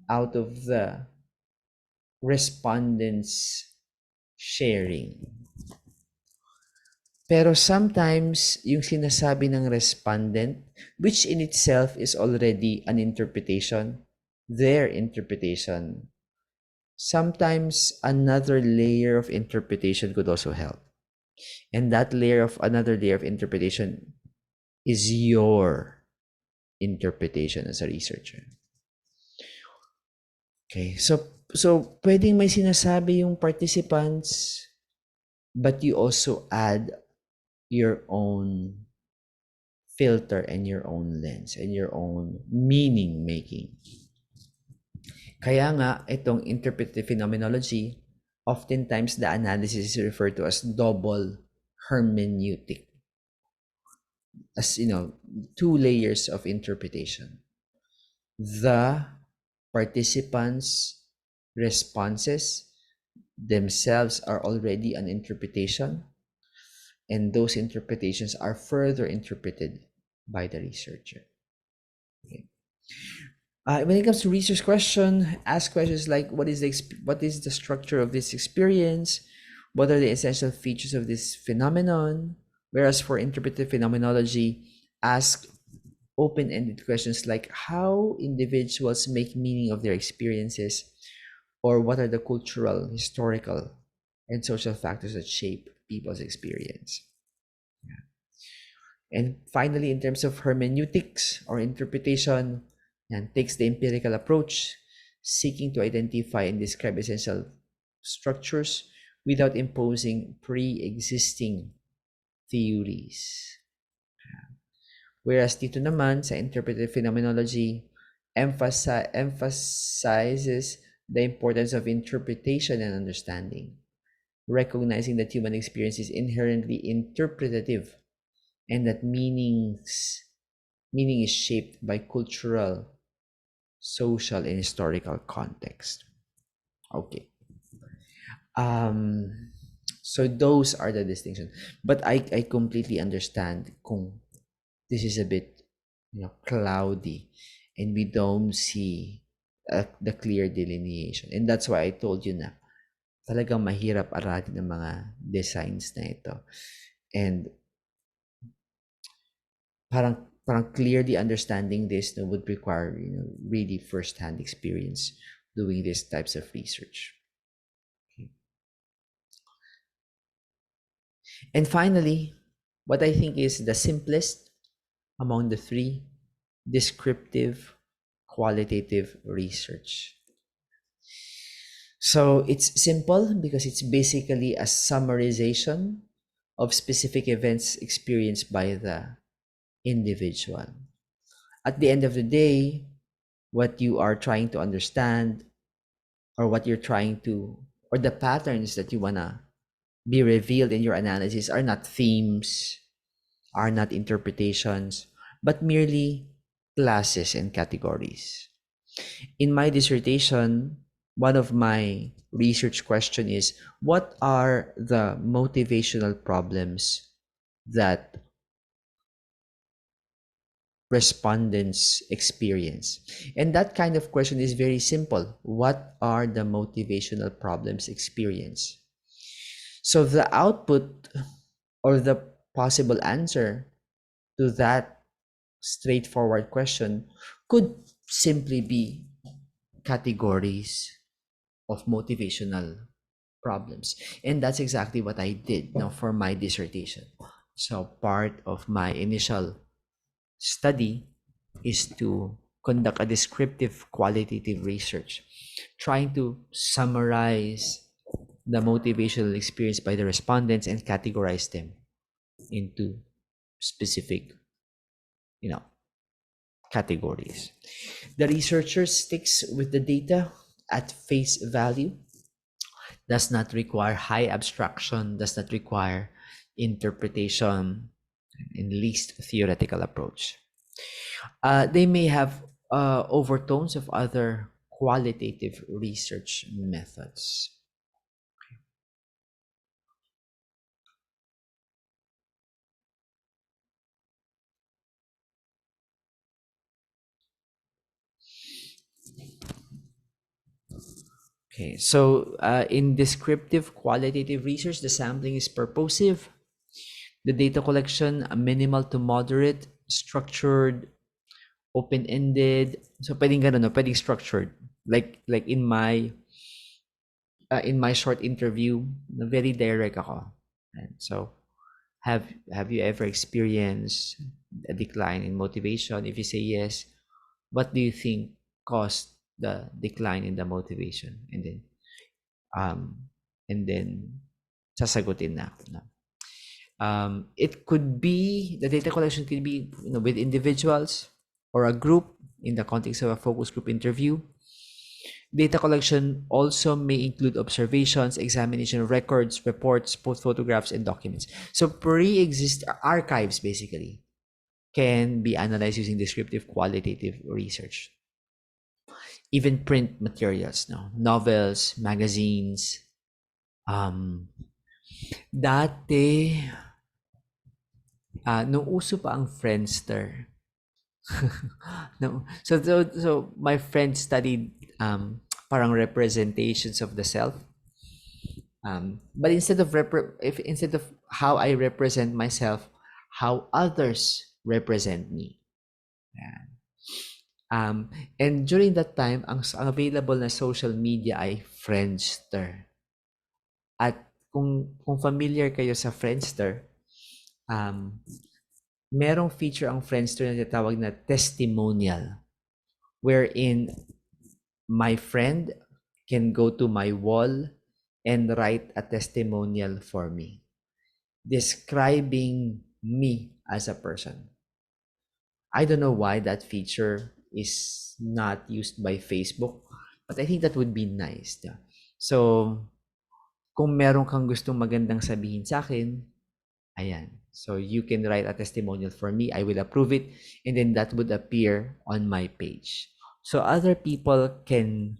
[SPEAKER 1] the respondents sharing. Pero sometimes, yung sinasabi ng respondent, which in itself is already an interpretation, their interpretation, sometimes another layer of interpretation could also help. And that another layer of interpretation is your interpretation as a researcher. Okay, so pwedeng may sinasabi yung participants, but you also add your own filter and your own lens and your own meaning making. Kaya nga, itong interpretive phenomenology, oftentimes the analysis is referred to as double hermeneutic. As, two layers of interpretation. The participants' responses themselves are already an interpretation, and those interpretations are further interpreted by the researcher. Okay. When it comes to research question, ask questions like what is the structure of this experience? What are the essential features of this phenomenon? Whereas for interpretive phenomenology, ask open-ended questions like how individuals make meaning of their experiences, or what are the cultural, historical, and social factors that shape people's experience. And finally, in terms of hermeneutics or interpretation, takes the empirical approach, seeking to identify and describe essential structures without imposing pre-existing theories. Whereas dito naman sa interpretive phenomenology, emphasizes the importance of interpretation and understanding, recognizing that human experience is inherently interpretative and that meaning is shaped by cultural, social, and historical context. Okay. So those are the distinctions. But I completely understand kung this is a bit cloudy and we don't see the clear delineation. And that's why I told you na talagang mahirap aralin ng mga designs na ito. And parang clearly understanding this would require really first-hand experience doing these types of research. Okay. And finally, what I think is the simplest among the three: descriptive qualitative research. So it's simple because it's basically a summarization of specific events experienced by the individual. At the end of the day, what you are trying to understand, or what you're trying to, or the patterns that you want to be revealed in your analysis are not themes, are not interpretations, but merely classes and categories. In my dissertation, one of my research question is, what are the motivational problems that respondents experience? And that kind of question is very simple. What are the motivational problems experienced? So the output or the possible answer to that straightforward question could simply be categories of motivational problems. And that's exactly what I did now for my dissertation. So part of my initial study is to conduct a descriptive qualitative research, trying to summarize the motivational experience by the respondents and categorize them into specific, you know, categories. The researcher sticks with the data at face value, does not require high abstraction, does not require interpretation, in least theoretical approach. They may have overtones of other qualitative research methods. Okay, so in descriptive qualitative research, the sampling is purposive. The data collection, minimal to moderate, structured, open-ended. So pwedeng ganun, no? Pwedeng structured. Like in my short interview, very direct ako. And so have have you ever experienced a decline in motivation? If you say yes, what do you think caused the decline in the motivation? Um and then sasagutin na ako, no? It could be the data collection could be, with individuals or a group in the context of a focus group interview. Data collection also may include observations, examination of records, reports, both photographs and documents. So pre-exist archives basically can be analyzed using descriptive qualitative research. Even print materials, no, novels, magazines. Dati, nung uso pa ang Friendster. No, so my friend studied parang representations of the self. But instead of how I represent myself, how others represent me. Yan. And during that time, ang available na social media ay Friendster. At kung familiar kayo sa Friendster, um, merong feature ang Friendster na tinatawag na testimonial, wherein my friend can go to my wall and write a testimonial for me, describing me as a person. I don't know why that feature is not used by Facebook, but I think that would be nice. Yeah. So, kung meron kang gustong magandang sabihin sa akin, ayan. So, you can write a testimonial for me. I will approve it. And then that would appear on my page. So, other people can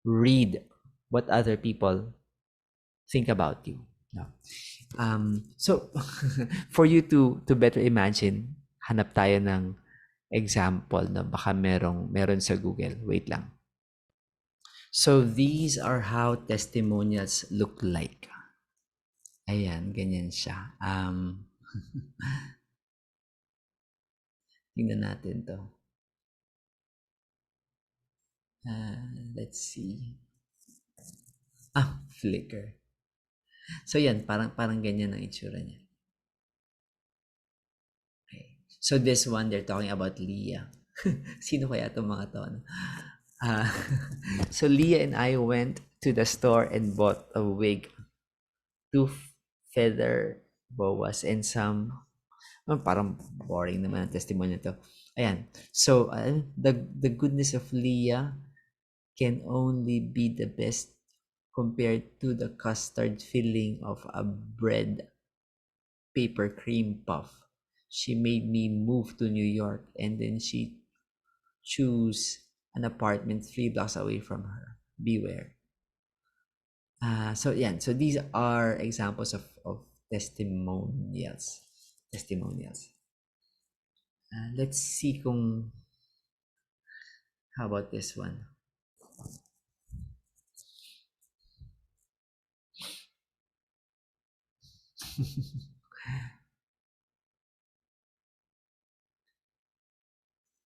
[SPEAKER 1] read what other people think about you. No? So, for you to better imagine, hanap tayo ng example na baka meron sa Google. Wait lang. So, these are how testimonials look like. Ayan, ganyan siya. Tingnan natin to. Let's see. Flickr. So, yan, parang ganyan ang itsura niya. Okay. So, this one, they're talking about Leah. Sino kaya itong mga to? So, Leah and I went to the store and bought a wig, two feather boas, and some parang boring naman ang testimony to. Ayan. So, the goodness of Leah can only be the best compared to the custard filling of a bread paper cream puff. She made me move to New York, and then she choose an apartment 3 blocks away from her. beware. So yeah, so these are examples of testimonials. Testimonials. Let's see kung, how about this one?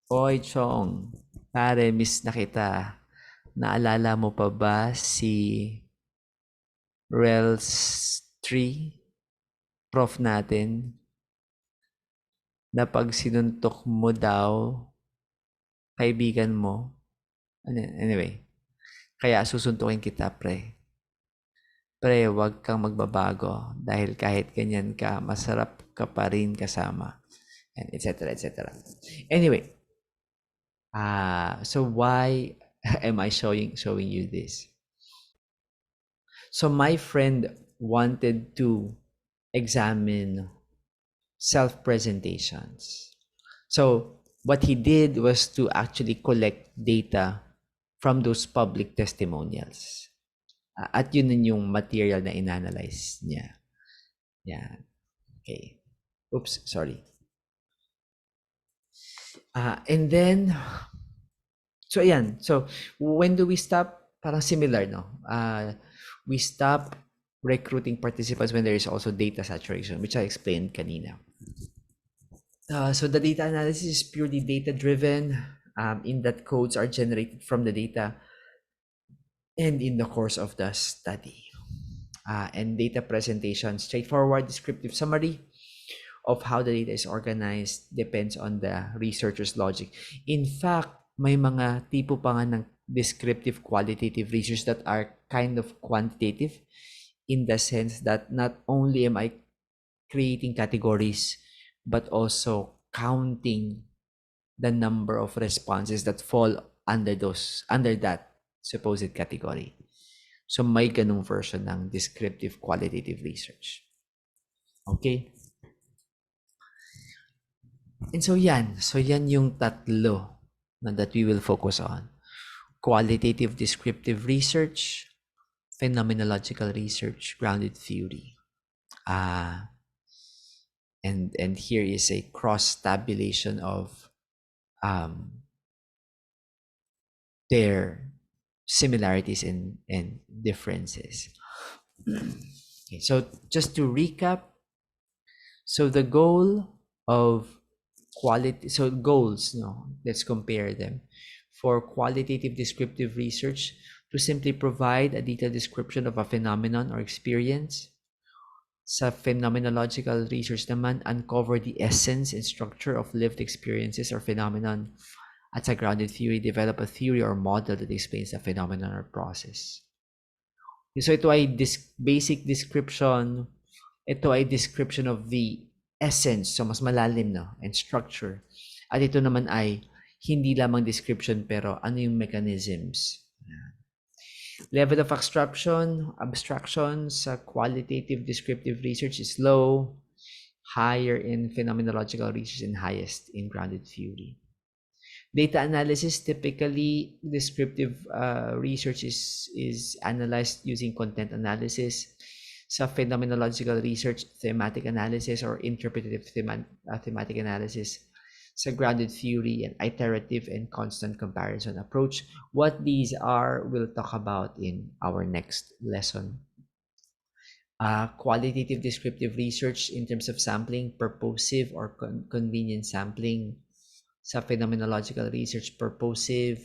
[SPEAKER 1] Oy, Chong. Pare, miss na kita. Naalala mo pa ba si Rels 3, prof natin, na pag sinuntok mo daw, kaibigan mo? Anyway, kaya susuntukin kita, pre. Pre, wag kang magbabago dahil kahit ganyan ka, masarap ka pa rin kasama. And etc. etc. Anyway, so why am I showing you this? So my friend wanted to examine self-presentations. So what he did was to actually collect data from those public testimonials. At yun yung material na inanalyze niya. Yeah. Okay. Oops, sorry. And then, so ayan. So when do we stop? Parang similar, no? We stop recruiting participants when there is also data saturation, which I explained kanina. So the data analysis is purely data-driven, in that codes are generated from the data and in the course of the study. And data presentation, straightforward descriptive summary of how the data is organized depends on the researcher's logic. In fact, may mga tipo pa nga ng descriptive qualitative research that are kind of quantitative, in the sense that not only am I creating categories, but also counting the number of responses that fall under that supposed category. So may ganung version ng descriptive qualitative research. Okay? And so yan yung tatlo na that we will focus on. Qualitative descriptive research, phenomenological research, grounded theory. And here is a cross tabulation of their similarities and differences. Okay, so just to recap, so the goal of goals, let's compare them. For qualitative descriptive research, to simply provide a detailed description of a phenomenon or experience. Sa phenomenological research naman, uncover the essence and structure of lived experiences or phenomenon. At sa grounded theory, develop a theory or model that explains the phenomenon or process. So ito ay basic description. Ito ay description of the essence, so mas malalim, and structure. At ito naman ay hindi lamang description pero ano yung mechanisms. Level of abstraction sa qualitative descriptive research is low, higher in phenomenological research, and highest in grounded theory. Data analysis, typically descriptive research is analyzed using content analysis. Sa phenomenological research, thematic analysis or interpretative thematic analysis. Sa grounded theory, an iterative and constant comparison approach. What these are, we'll talk about in our next lesson. Qualitative descriptive research in terms of sampling, purposive or convenient sampling. Sa phenomenological research, purposive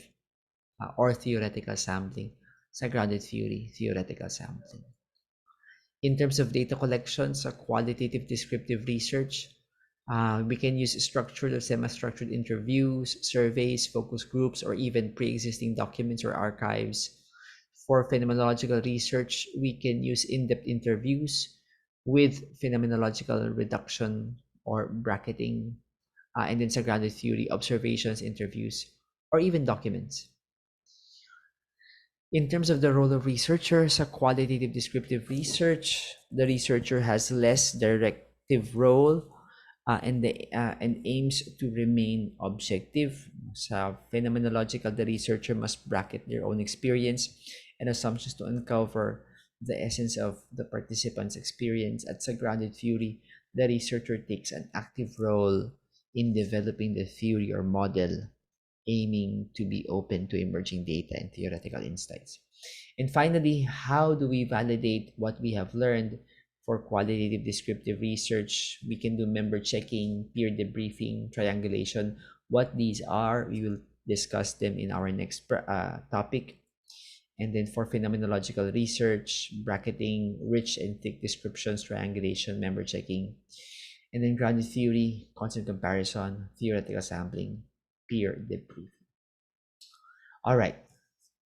[SPEAKER 1] or theoretical sampling. Sa grounded theory, theoretical sampling. In terms of data collection, sa qualitative descriptive research, we can use structured or semi-structured interviews, surveys, focus groups, or even pre-existing documents or archives. For phenomenological research, we can use in-depth interviews with phenomenological reduction or bracketing. And then sa grounded theory, observations, interviews, or even documents. In terms of the role of researcher, sa qualitative descriptive research, the researcher has less directive role and aims to remain objective. Sa phenomenological, the researcher must bracket their own experience and assumptions to uncover the essence of the participant's experience. At sa grounded theory, the researcher takes an active role in developing the theory or model, aiming to be open to emerging data and theoretical insights. And finally, how do we validate what we have learned? For qualitative descriptive research, we can do member checking, peer debriefing, triangulation. What these are, we will discuss them in our next topic. And then for phenomenological research, bracketing, rich and thick descriptions, triangulation, member checking. And then grounded theory, constant comparison, theoretical sampling, peer debriefing. All right.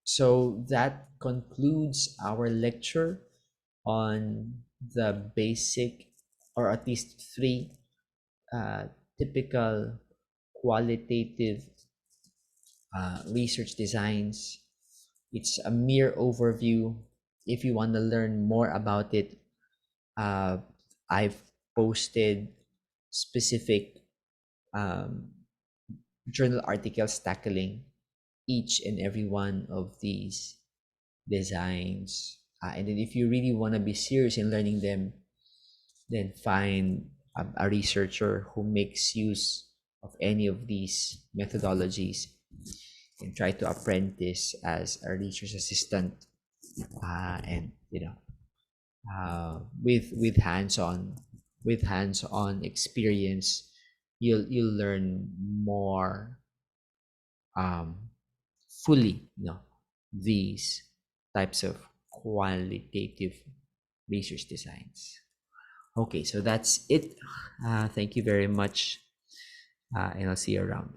[SPEAKER 1] So that concludes our lecture on the basic, or at least three typical qualitative research designs. It's a mere overview. If you want to learn more about it, uh, I've posted specific um, journal articles tackling each and every one of these designs. And then if you really want to be serious in learning them, then find a researcher who makes use of any of these methodologies and try to apprentice as a research assistant, and with hands-on experience, you'll learn more um, fully, these types of qualitative research designs. Okay, so that's it. Thank you very much, and I'll see you around.